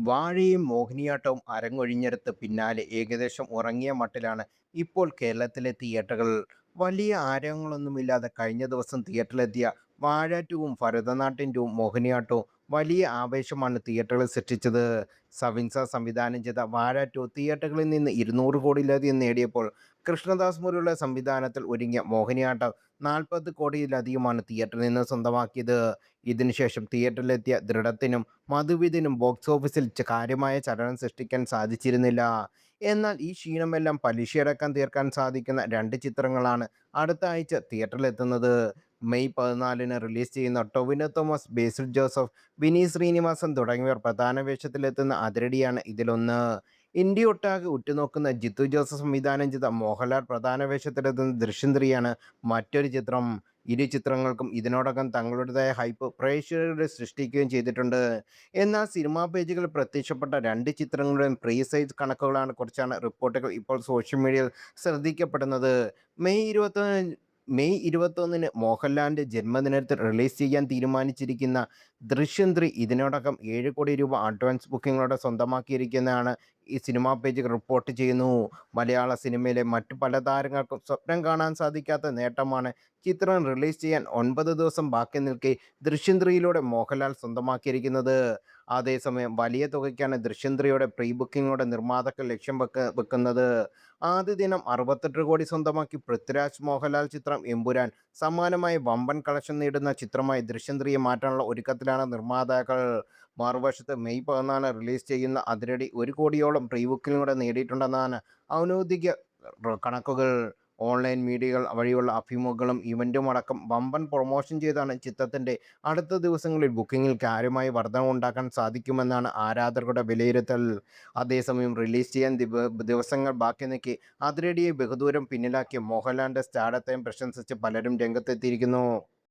വാഴയും മോഹിനിയാട്ടവും അരങ്ങൊഴിഞ്ഞെടുത്ത് പിന്നാലെ ഏകദേശം ഉറങ്ങിയ മട്ടിലാണ് ഇപ്പോൾ കേരളത്തിലെ തിയേറ്ററുകൾ. വലിയ ആരവങ്ങളൊന്നുമില്ലാതെ കഴിഞ്ഞ ദിവസം തിയേറ്ററിലെത്തിയ വാഴ ടൂവും ഭരതനാട്യം ടൂവും മോഹിനിയാട്ടവും വലിയ ആവേശമാണ് തിയേറ്ററുകളിൽ സൃഷ്ടിച്ചത്. സവിൻസ സംവിധാനം ചെയ്ത വാഴ ടു തിയേറ്ററുകളിൽ നിന്ന് 200 കോടിയിലധികം നേടിയപ്പോൾ കൃഷ്ണദാസ് മുരളിയുടെ സംവിധാനത്തിൽ ഒരുങ്ങിയ മോഹിനിയാട്ടം 40 കോടിയിലധികമാണ് തിയേറ്ററിൽ നിന്ന് സ്വന്തമാക്കിയത്. ഇതിനുശേഷം തിയേറ്ററിലെത്തിയ ദൃഢത്തിനും മധുവിധനും ബോക്സ് ഓഫീസിൽ കാര്യമായ ചലനം സൃഷ്ടിക്കാൻ സാധിച്ചിരുന്നില്ല. എന്നാൽ ഈ ക്ഷീണമെല്ലാം പലിശയടക്കം തീർക്കാൻ സാധിക്കുന്ന രണ്ട് ചിത്രങ്ങളാണ് അടുത്ത ആഴ്ച തിയേറ്ററിലെത്തുന്നത്. മെയ് 14-ന് റിലീസ് ചെയ്യുന്ന ടൊവിനോ തോമസ്, ബേസിൽ ജോസഫ്, വിനീത് ശ്രീനിവാസൻ തുടങ്ങിയവർ പ്രധാന വേഷത്തിലെത്തുന്ന അതിരടിയാണ് ഇതിലൊന്ന്. ഇന്ത്യയൊട്ടാകെ ഉറ്റുനോക്കുന്ന ജിത്തു ജോസഫ് സംവിധാനം ചെയ്ത മോഹൻലാൽ പ്രധാന വേഷത്തിലെത്തുന്ന ദൃശ്യം 3 മറ്റൊരു ചിത്രം. ഇരു ചിത്രങ്ങൾക്കും ഇതിനോടകം തങ്ങളുടേതായ ഹൈപ്പ് പ്രേക്ഷകരുടെ സൃഷ്ടിക്കുകയും ചെയ്തിട്ടുണ്ട്. എന്നാൽ സിനിമാ പേജുകളിൽ പ്രത്യക്ഷപ്പെട്ട രണ്ട് ചിത്രങ്ങളുടെയും പ്രീ സൈസ് കണക്കുകളാണ് കുറിച്ചാണ് റിപ്പോർട്ടുകൾ ഇപ്പോൾ സോഷ്യൽ മീഡിയയിൽ ശ്രദ്ധിക്കപ്പെടുന്നത്. മെയ് 21 മെയ് 21-ന് മോഹൻലാലിൻ്റെ ജന്മദിനത്തിൽ റിലീസ് ചെയ്യാൻ തീരുമാനിച്ചിരിക്കുന്ന ദൃശ്യം 3 ഇതിനോടകം 7 കോടി രൂപ അഡ്വാൻസ് ബുക്കിംഗോടെ സ്വന്തമാക്കിയിരിക്കുന്നതാണ് ഈ സിനിമാ പേജുകൾ റിപ്പോർട്ട് ചെയ്യുന്നു. മലയാള സിനിമയിലെ മറ്റു പല താരങ്ങൾക്കും സ്വപ്നം കാണാൻ സാധിക്കാത്ത നേട്ടമാണ് ചിത്രം റിലീസ് ചെയ്യാൻ 9 ദിവസം ബാക്കി നിൽക്കെ ദൃശ്യം 3യിലൂടെ മോഹൻലാൽ സ്വന്തമാക്കിയിരിക്കുന്നത്. അതേസമയം വലിയ തുകയ്ക്കാണ് ദൃശ്യം 3യുടെ പ്രീ ബുക്കിംഗോടെ നിർമ്മാതാക്കൾ ലക്ഷ്യം വെക്കുന്നത്. ആദ്യ ദിനം 68 കോടി സ്വന്തമാക്കി പൃഥ്വിരാജ് മോഹൻലാൽ ചിത്രം എമ്പുരാൻ സമാനമായി വമ്പൻ കളക്ഷൻ നേടുന്ന ചിത്രമായി ദൃശ്യം 3 മാറ്റാനുള്ള ഒരുക്കത്തിലാണ് നിർമ്മാതാക്കൾ. മറുവശത്ത് മെയ് 14 റിലീസ് ചെയ്യുന്ന അതിരടി 1 കോടിയോളം പ്രീ ബുക്കിംഗോടെ നേടിയിട്ടുണ്ടെന്നാണ് ഔദ്യോഗിക കണക്കുകൾ. ഓൺലൈൻ മീഡിയകൾ വഴിയുള്ള അഭിമുഖങ്ങളും ഇവന്റും അടക്കം വമ്പൻ പ്രൊമോഷൻ ചെയ്താണ് ചിത്രത്തിൻ്റെ അടുത്ത ദിവസങ്ങളിൽ ബുക്കിംഗിൽ കാര്യമായ വർധനവുണ്ടാക്കാൻ സാധിക്കുമെന്നാണ് ആരാധകരുടെ വിലയിരുത്തൽ. അതേസമയം റിലീസ് ചെയ്യാൻ ദിവസങ്ങൾ ബാക്കി നിൽക്കെ അതിരടിയെ ബഹുദൂരം പിന്നിലാക്കിയ മോഹൻലാലിൻ്റെ സ്റ്റാർഡത്തെയും പ്രശംസിച്ച് പലരും രംഗത്തെത്തിയിരിക്കുന്നു.